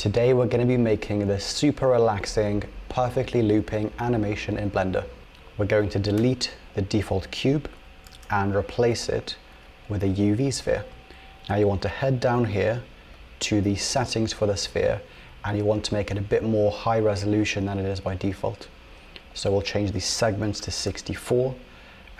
Today we're going to be making this super relaxing, perfectly looping animation in Blender. We're going to delete the default cube and replace it with a UV sphere. Now you want to head down here to the settings for the sphere, and you want to make it a bit more high resolution than it is by default. So we'll change the segments to 64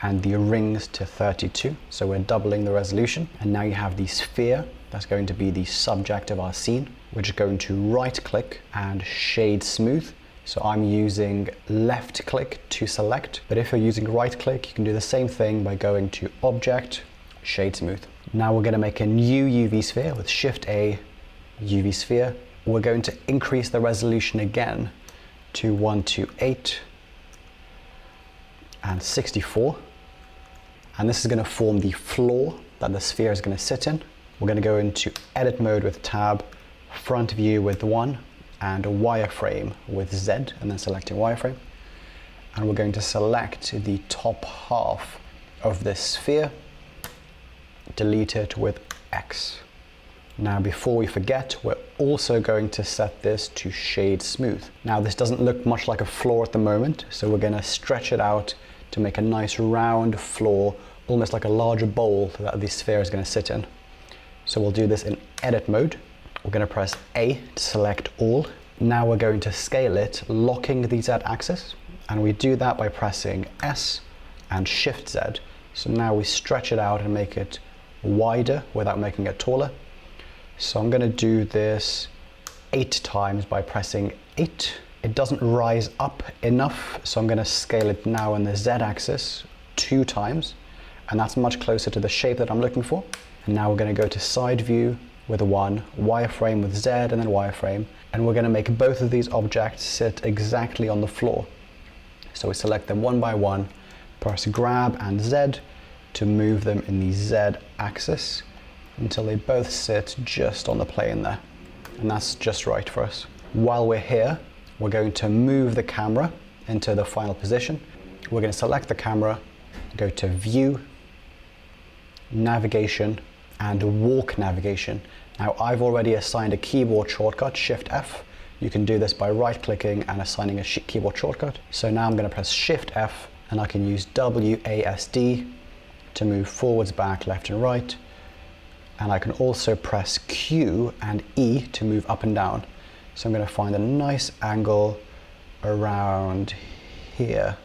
and the rings to 32. So we're doubling the resolution. And now you have the sphere that's going to be the subject of our scene. We're just going to right click and shade smooth. So I'm using left click to select, but if you're using right click, you can do the same thing by going to Object, Shade Smooth. Now we're going to make a new UV sphere with Shift A, UV sphere. We're going to increase the resolution again to 128 and 64. And this is going to form the floor that the sphere is going to sit in. We're going to go into edit mode with tab, front view with 1, and a wireframe with Z, and then selecting wireframe. And we're going to select the top half of this sphere, delete it with X. Now before we forget, we're also going to set this to shade smooth. Now this doesn't look much like a floor at the moment, so we're going to stretch it out to make a nice round floor, almost like a larger bowl that the sphere is going to sit in. So we'll do this in edit mode. We're going to press A to select all. Now we're going to scale it, locking the Z axis, and we do that by pressing S and Shift Z. So now we stretch it out and make it wider without making it taller. So I'm going to do this 8 times by pressing 8. It doesn't rise up enough, so I'm going to scale it now on the Z axis 2 times, and that's much closer to the shape that I'm looking for. And now we're going to go to side view with a 1, wireframe with Z, and then wireframe, and we're going to make both of these objects sit exactly on the floor. So we select them one by one, press grab and Z to move them in the Z axis until they both sit just on the plane there. And that's just right for us. While we're here, we're going to move the camera into the final position. We're going to select the camera, go to View, Navigation, and Walk Navigation. Now I've already assigned a keyboard shortcut, Shift F. You can do this by right clicking and assigning a keyboard shortcut. So now I'm going to press Shift F, and I can use WASD to move forwards, back, left and right. And I can also press Q and E to move up and down. So I'm going to find a nice angle around here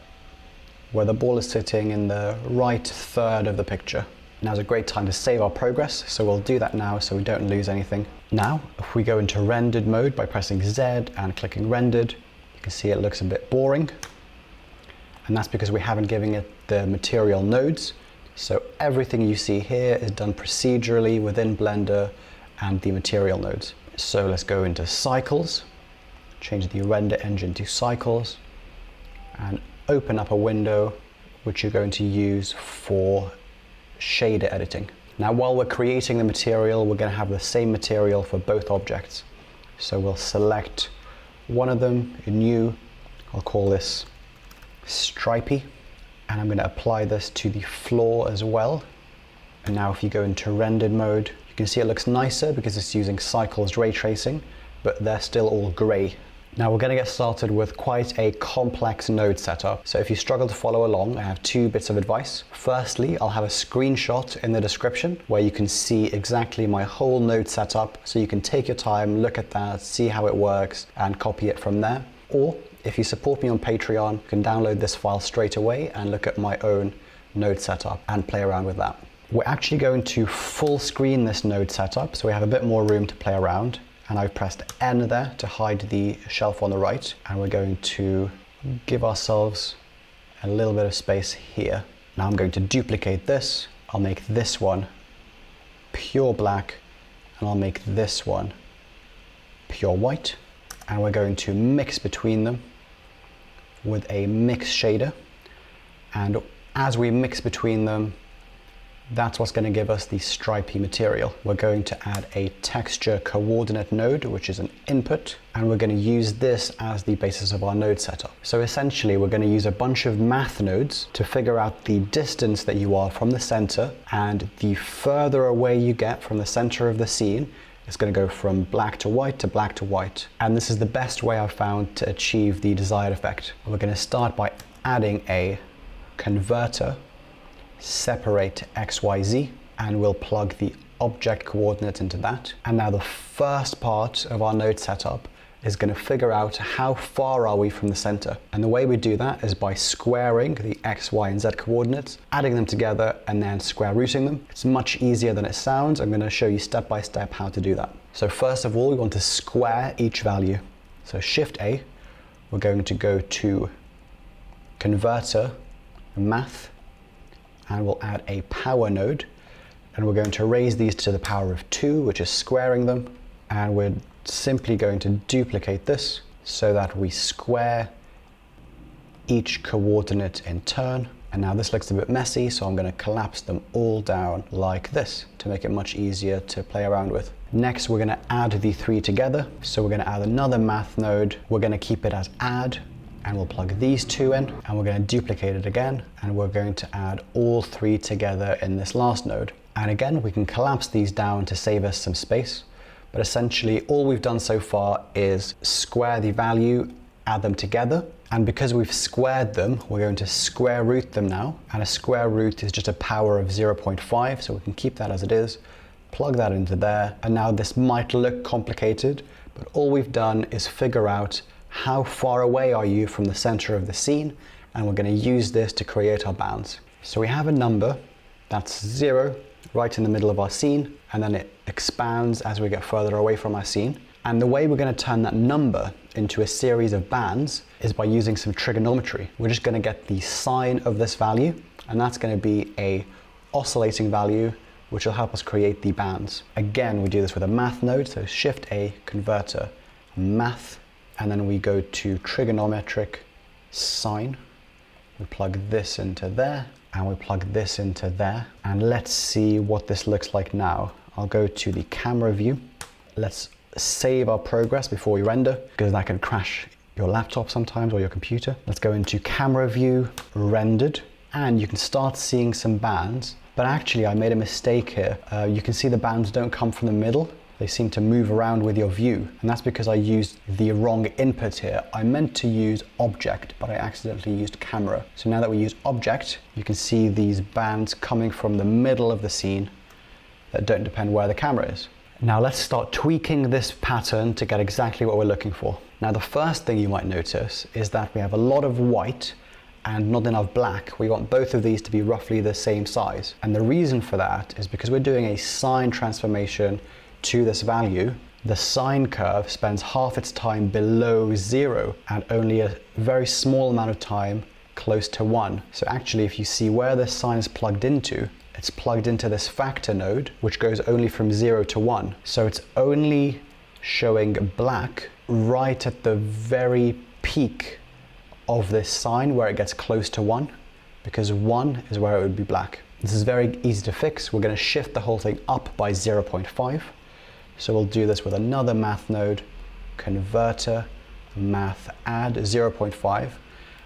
where the ball is sitting in the right third of the picture. Now's a great time to save our progress, so we'll do that now so we don't lose anything. Now, if we go into rendered mode by pressing Z and clicking rendered, you can see it looks a bit boring. And that's because we haven't given it the material nodes. So everything you see here is done procedurally within Blender and the material nodes. So let's go into cycles, change the render engine to cycles, and open up a window which you're going to use for shader editing. Now while we're creating the material, we're going to have the same material for both objects. So we'll select one of them, new, I'll call this stripy, and I'm going to apply this to the floor as well. And now if you go into rendered mode, you can see it looks nicer because it's using cycles ray tracing, but they're still all gray. Now we're going to get started with quite a complex node setup. So if you struggle to follow along, I have 2 bits of advice. Firstly, I'll have a screenshot in the description where you can see exactly my whole node setup. So you can take your time, look at that, see how it works, and copy it from there. Or if you support me on Patreon, you can download this file straight away and look at my own node setup and play around with that. We're actually going to full screen this node setup, so we have a bit more room to play around. And I've pressed N there to hide the shelf on the right. And we're going to give ourselves a little bit of space here. Now I'm going to duplicate this. I'll make this one pure black, and I'll make this one pure white. And we're going to mix between them with a mix shader. And as we mix between them, that's what's going to give us the stripy material. We're going to add a texture coordinate node, which is an input, and we're going to use this as the basis of our node setup. So essentially, we're going to use a bunch of math nodes to figure out the distance that you are from the center, and the further away you get from the center of the scene, It's going to go from black to white to black to white. And this is the best way I've found to achieve the desired effect. We're going to start by adding a converter, separate XYZ, and we'll plug the object coordinates into that. And now the first part of our node setup is going to figure out how far are we from the center. And the way we do that is by squaring the X, Y, and Z coordinates, adding them together, and then square rooting them. It's much easier than it sounds. I'm going to show you step by step how to do that. So first of all, we want to square each value. So Shift A, we're going to go to Converter, Math, and we'll add a power node. And we're going to raise these to the power of 2, which is squaring them. And we're simply going to duplicate this so that we square each coordinate in turn. And now this looks a bit messy, so I'm going to collapse them all down like this to make it much easier to play around with. Next, we're going to add the 3 together. So we're going to add another math node. We're going to keep it as add, and we'll plug these 2 in, and we're going to duplicate it again, and we're going to add all 3 together in this last node. And again, we can collapse these down to save us some space. But essentially, all we've done so far is square the value, add them together. And because we've squared them, we're going to square root them now. And a square root is just a power of 0.5, so we can keep that as it is, plug that into there. And now this might look complicated, but all we've done is figure out how far away are you from the center of the scene, and we're going to use this to create our bounds. So we have a number that's 0 right in the middle of our scene, and then it expands as we get further away from our scene. And the way we're going to turn that number into a series of bands is by using some trigonometry. We're just going to get the sine of this value, and that's going to be a oscillating value, which will help us create the bands. Again, we do this with a math node, so Shift A, Converter, Math, and then we go to trigonometric sine. We plug this into there, and we plug this into there. And let's see what this looks like now. I'll go to the camera view. Let's save our progress before we render, because that can crash your laptop sometimes or your computer. Let's go into camera view, rendered, and you can start seeing some bands. But actually, I made a mistake here. You can see the bands don't come from the middle. They seem to move around with your view. And that's because I used the wrong input here. I meant to use object, but I accidentally used camera. So now that we use object, you can see these bands coming from the middle of the scene that don't depend where the camera is. Now let's start tweaking this pattern to get exactly what we're looking for. Now the first thing you might notice is that we have a lot of white and not enough black. We want both of these to be roughly the same size. And the reason for that is because we're doing a sine transformation to this value. The sine curve spends half its time below 0 and only a very small amount of time close to 1. So actually, if you see where this sine is plugged into, it's plugged into this factor node, which goes only from 0 to 1. So it's only showing black right at the very peak of this sine where it gets close to 1, because 1 is where it would be black. This is very easy to fix. We're going to shift the whole thing up by 0.5. So we'll do this with another math node, converter, math, add 0.5.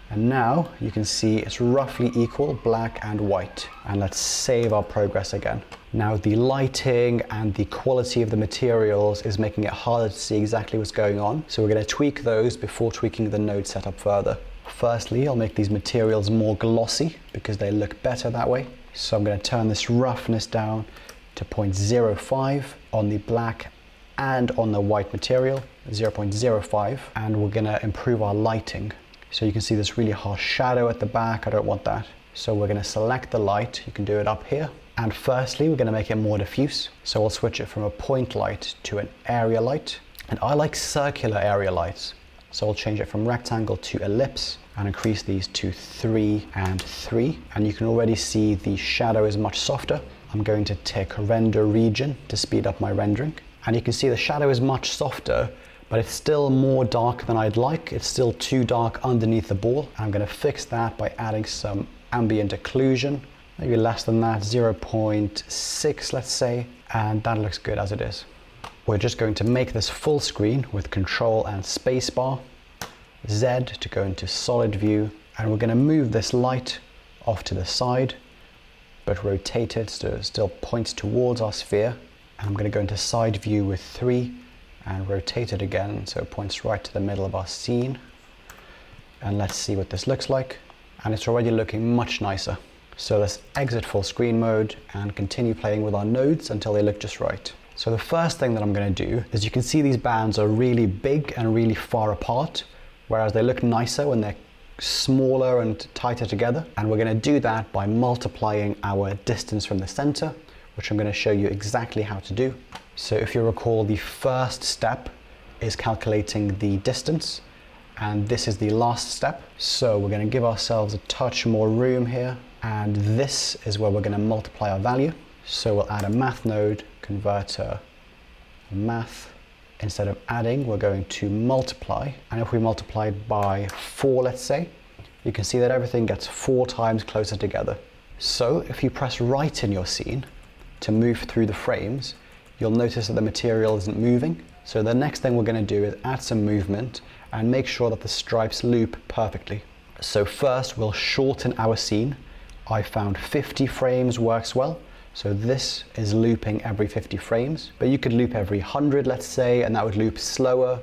And now you can see it's roughly equal, black and white. And let's save our progress again. Now the lighting and the quality of the materials is making it harder to see exactly what's going on. So we're going to tweak those before tweaking the node setup further. Firstly, I'll make these materials more glossy because they look better that way. So I'm going to turn this roughness down to 0.05 on the black and on the white material, 0.05, and we're going to improve our lighting. So you can see this really harsh shadow at the back. I don't want that. So we're going to select the light. You can do it up here. And firstly, we're going to make it more diffuse. So we'll switch it from a point light to an area light. And I like circular area lights. So I'll change it from rectangle to ellipse and increase these to 3 and 3. And you can already see the shadow is much softer. I'm going to tick render region to speed up my rendering. And you can see the shadow is much softer, but it's still more dark than I'd like. It's still too dark underneath the ball. I'm going to fix that by adding some ambient occlusion, maybe less than that, 0.6, let's say, and that looks good as it is. We're just going to make this full screen with Control and Spacebar, Z to go into solid view, and we're going to move this light off to the side, but rotate it so it still points towards our sphere. I'm going to go into side view with 3 and rotate it again so it points right to the middle of our scene. And let's see what this looks like. And it's already looking much nicer. So let's exit full screen mode and continue playing with our nodes until they look just right. So the first thing that I'm going to do is, you can see these bands are really big and really far apart, whereas they look nicer when they're smaller and tighter together. And we're going to do that by multiplying our distance from the center, which I'm going to show you exactly how to do. So if you recall, the first step is calculating the distance, and this is the last step. So we're going to give ourselves a touch more room here, and this is where we're going to multiply our value. So we'll add a math node, converter, math. Instead of adding, we're going to multiply. And if we multiply it by 4, let's say, you can see that everything gets 4 times closer together. So if you press right in your scene to move through the frames, you'll notice that the material isn't moving. So the next thing we're going to do is add some movement and make sure that the stripes loop perfectly. So first we'll shorten our scene. I found 50 frames works well. So this is looping every 50 frames, but you could loop every 100, let's say, and that would loop slower,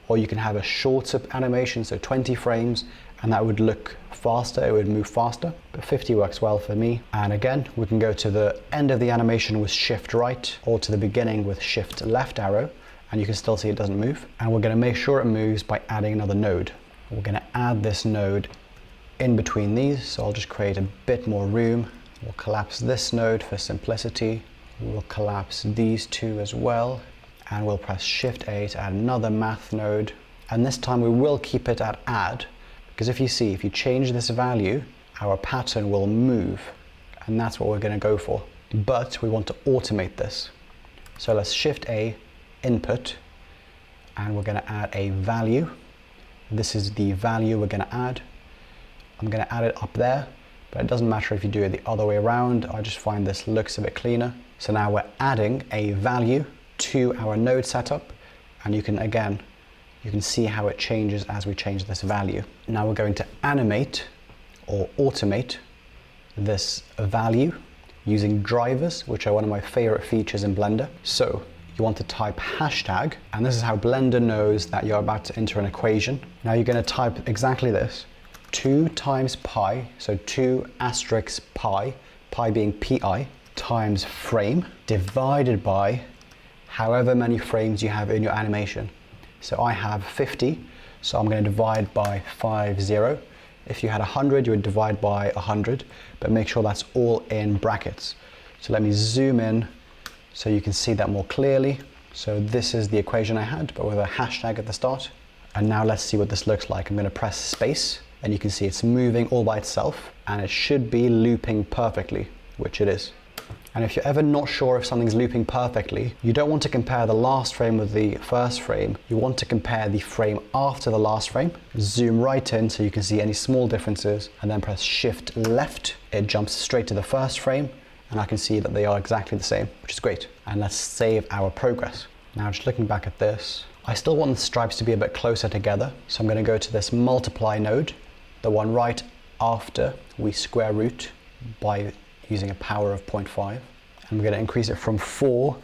or you can have a shorter animation, so 20 frames, and that would look faster, it would move faster, but 50 works well for me. And again, we can go to the end of the animation with shift right, or to the beginning with shift left arrow, and you can still see it doesn't move. And we're going to make sure it moves by adding another node. We're going to add this node in between these, so I'll just create a bit more room. We'll collapse this node for simplicity. We'll collapse these two as well, and we'll press shift A to add another math node. And this time we will keep it at add, because if you see, if you change this value, our pattern will move, and that's what we're going to go for. But we want to automate this. So let's shift A, input, and we're going to add a value. This is the value we're going to add. I'm going to add it up there, but it doesn't matter if you do it the other way around. I just find this looks a bit cleaner. So now we're adding a value to our node setup, and you can see how it changes as we change this value. Now we're going to animate or automate this value using drivers, which are one of my favorite features in Blender. So you want to type hashtag, and this is how Blender knows that you're about to enter an equation. Now you're going to type exactly this. 2 times pi, so 2 asterisk pi, pi being pi, times frame, divided by however many frames you have in your animation. So I have 50, so I'm going to divide by 50. If you had 100, you would divide by 100, but make sure that's all in brackets. So let me zoom in so you can see that more clearly. So this is the equation I had, but with a hashtag at the start. And now let's see what this looks like. I'm going to press space, and you can see it's moving all by itself, and it should be looping perfectly, which it is. And if you're ever not sure if something's looping perfectly, you don't want to compare the last frame with the first frame. You want to compare the frame after the last frame. Zoom right in so you can see any small differences, and then press shift left. It jumps straight to the first frame, and I can see that they are exactly the same, which is great. And let's save our progress. Now just looking back at this, I still want the stripes to be a bit closer together. So I'm going to go to this multiply node, the one right after we square root by using a power of 0.5. And we're going to increase it from 4.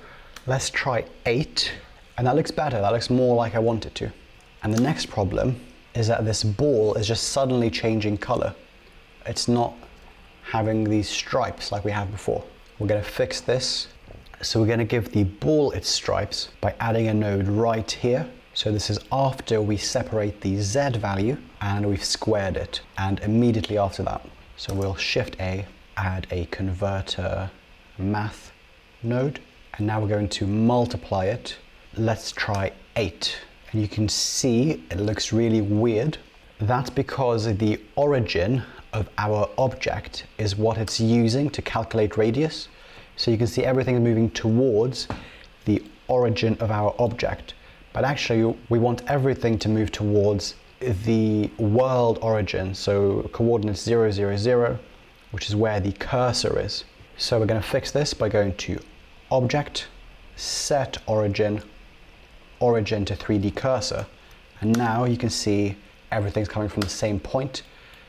Let's try 8. And that looks better. That looks more like I want it to. And the next problem is that this ball is just suddenly changing color. It's not having these stripes like we have before. We're going to fix this. So we're going to give the ball its stripes by adding a node right here. So this is after we separate the Z value and we've squared it, and immediately after that. So we'll shift A, add a converter math node, and now we're going to multiply it. Let's try 8. And you can see it looks really weird. That's because the origin of our object is what it's using to calculate radius. So you can see everything is moving towards the origin of our object. But actually we want everything to move towards the world origin. So coordinates 0, 0, 0, which is where the cursor is. So we're going to fix this by going to Object, Set Origin, Origin to 3D Cursor. And now you can see everything's coming from the same point,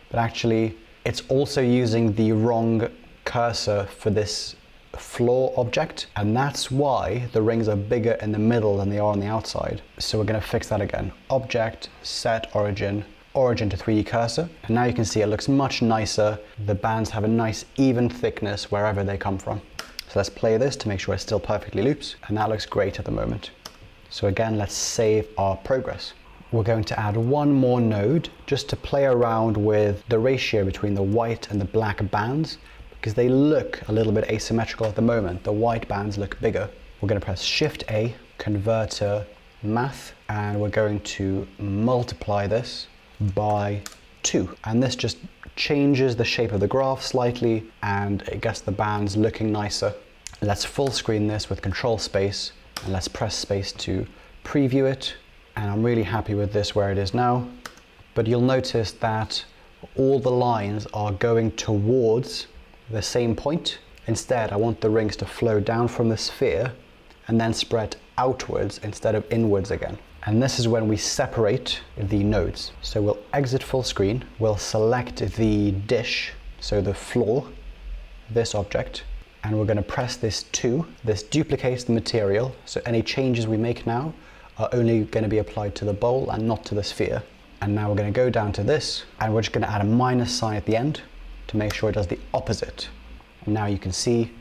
but actually it's also using the wrong cursor for this floor object, and that's why the rings are bigger in the middle than they are on the outside. So we're going to fix that again. Object, set origin, origin to 3D cursor, and now you can see it looks much nicer. The bands have a nice even thickness wherever they come from. So let's play this to make sure it still perfectly loops, and that looks great at the moment. So again, let's save our progress. We're going to add one more node just to play around with the ratio between the white and the black bands, because they look a little bit asymmetrical at the moment. The white bands look bigger. We're going to press Shift A, converter, math, and we're going to multiply this by 2. And this just changes the shape of the graph slightly, and it gets the bands looking nicer. Let's full screen this with Control Space, and let's press space to preview it. And I'm really happy with this where it is now. But you'll notice that all the lines are going towards the same point. Instead, I want the rings to flow down from the sphere and then spread outwards instead of inwards again. And this is when we separate the nodes. So we'll exit full screen, we'll select the dish, so the floor, this object, and we're going to press this 2. This duplicates the material, so any changes we make now are only going to be applied to the bowl and not to the sphere. And now we're going to go down to this, and we're just going to add a minus sign at the end to make sure it does the opposite. And now you can see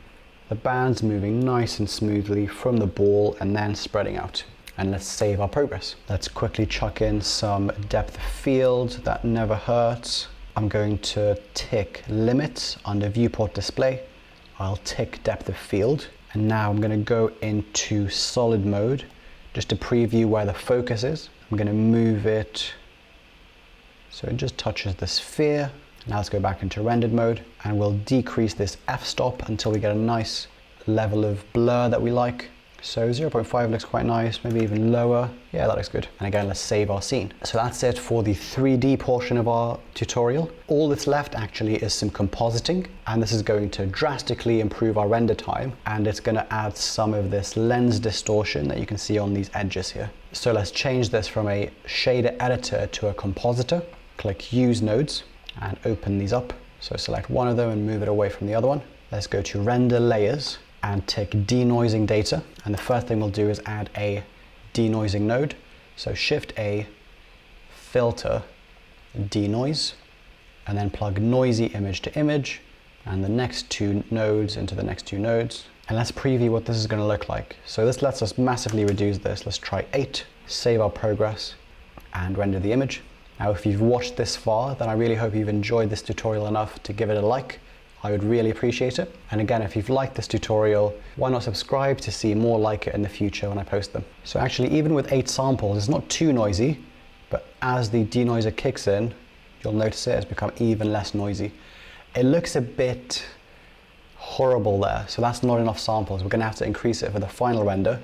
the bands moving nice and smoothly from the ball and then spreading out. And let's save our progress. Let's quickly chuck in some depth of field, that never hurts. I'm going to tick limits under viewport display. I'll tick depth of field. And now I'm going to go into solid mode just to preview where the focus is. I'm going to move it so it just touches the sphere. Now let's go back into rendered mode, and we'll decrease this f-stop until we get a nice level of blur that we like. So 0.5 looks quite nice, maybe even lower. Yeah, that looks good. And again, let's save our scene. So that's it for the 3D portion of our tutorial. All that's left actually is some compositing, and this is going to drastically improve our render time, and it's going to add some of this lens distortion that you can see on these edges here. So let's change this from a shader editor to a compositor. Click Use Nodes and open these up. So select one of them and move it away from the other one. Let's go to Render Layers and tick denoising data. And the first thing we'll do is add a denoising node. So Shift A, filter, denoise, and then plug noisy image to image, and the next 2 nodes into the next 2 nodes. And let's preview what this is going to look like. So this lets us massively reduce this. Let's try 8, save our progress, and render the image. Now, if you've watched this far, then I really hope you've enjoyed this tutorial enough to give it a like. I would really appreciate it. And again, if you've liked this tutorial, why not subscribe to see more like it in the future when I post them. So actually, even with 8 samples, it's not too noisy, but as the denoiser kicks in, you'll notice it has become even less noisy. It looks a bit horrible there, so that's not enough samples. We're gonna have to increase it for the final render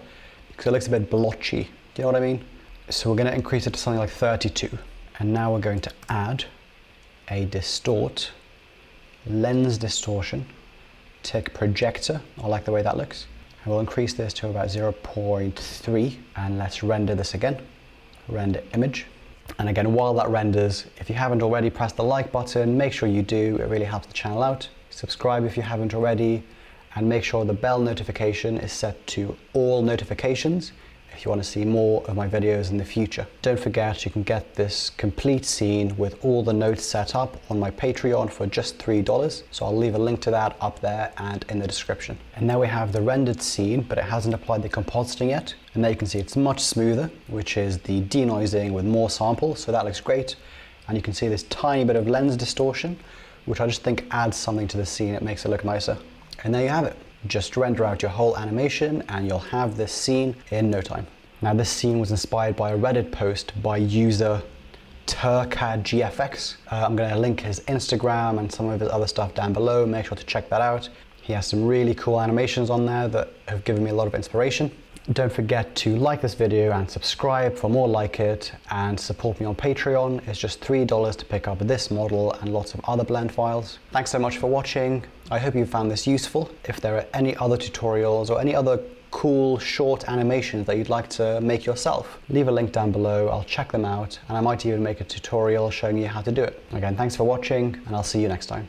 because it looks a bit blotchy. Do you know what I mean? So we're gonna increase it to something like 32. And now we're going to add a distort, lens distortion, tick projector. I like the way that looks. And we'll increase this to about 0.3, and let's render this again. Render image. And again, while that renders, if you haven't already, press the like button. Make sure you do, it really helps the channel out. Subscribe if you haven't already, and make sure the bell notification is set to all notifications if you want to see more of my videos in the future. Don't forget, you can get this complete scene with all the notes set up on my Patreon for just $3. So I'll leave a link to that up there and in the description. And now we have the rendered scene, but it hasn't applied the compositing yet. And there you can see it's much smoother, which is the denoising with more samples. So that looks great. And you can see this tiny bit of lens distortion, which I just think adds something to the scene. It makes it look nicer. And there you have it. Just render out your whole animation and you'll have this scene in no time. Now this scene was inspired by a Reddit post by user TurcadGFX. I'm going to link his Instagram and some of his other stuff down below. Make sure to check that out. He has some really cool animations on there that have given me a lot of inspiration. Don't forget to like this video and subscribe for more like it, and support me on Patreon. It's just $3 to pick up this model and lots of other blend files. Thanks so much for watching. I hope you found this useful. If there are any other tutorials or any other cool short animations that you'd like to make yourself, leave a link down below. I'll check them out, and I might even make a tutorial showing you how to do it. Again, thanks for watching, and I'll see you next time.